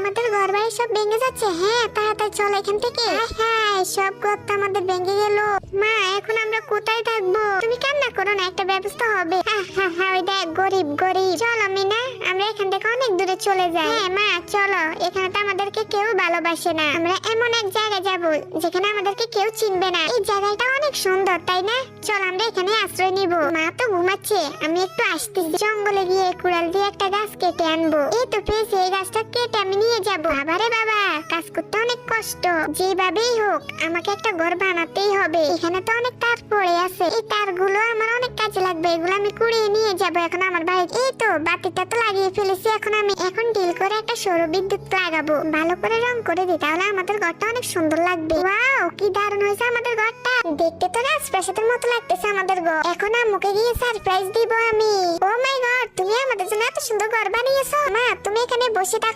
আমাদের ঘর বাড়ি সব ভেঙে যাচ্ছে। হ্যাঁ, তাড়াতাড়ি চল এখান থেকে। হ্যাঁ, সব ঘর তো আমাদের ভেঙে গেল। মা, এখন আমরা কোথায় থাকবো? তুমি কান্না করো না, একটা ব্যবস্থা হবে। ওই দেখ, গরিব গরিব। চলো মিনা, আমরা এখান থেকে অনেক দূরে চলে যাই। হ্যাঁ মা, চলো। এখানে তো আমাদেরকে কেউ ভালোবাসে না। আমরা এমন এক জায়গায় যাবো যেখানে আমাদেরকে কেউ চিনবে না। এই জায়গাটা অনেক সুন্দর, তাই না? চল আমরা এখানে আশ্রয় নিব। মা তো ঘুমাচ্ছে, আমি একটু আসতেছি। জঙ্গলে গিয়ে কুড়াল দিয়ে একটা গাছ কেটে আনবো। এই তো পেয়েছি, এই গাছটা কেটে আমি নিয়ে যাবো। বাবারে বাবা, কাজ করতে অনেক কষ্ট। যেভাবেই হোক আমাকে একটা ঘর বানাতেই হবে। এখানে তো অনেক তার পড়ে আছে, এই তারগুলো আমার অনেক কাজে লাগবে। এগুলো আমি কুড়িয়ে নিয়ে যাবো এখন আমার বাড়িতে। এই তো বাতিটা তো লাগিয়ে ফেলেছি। এখন ডিল করে একটা সৌর বিদ্যুৎ লাগাবো। ভালো করে রং করে দিই, তাহলে আমাদের ঘরটা অনেক সুন্দর লাগবে। ওয়াও, কি দারুণ হয়েছে আমাদের ঘরটা। দেখতে তো রাজপ্রাসাদের মতো লাগতেছে আমাদের ঘর। এখন আম্মুকে গিয়ে সারপ্রাইজ দিব আমি। ও মাই গড, তুমি আমাদের জন্য এত সুন্দর ঘর বানিয়েছো। মা, তুমি এখানে বসে থাকো।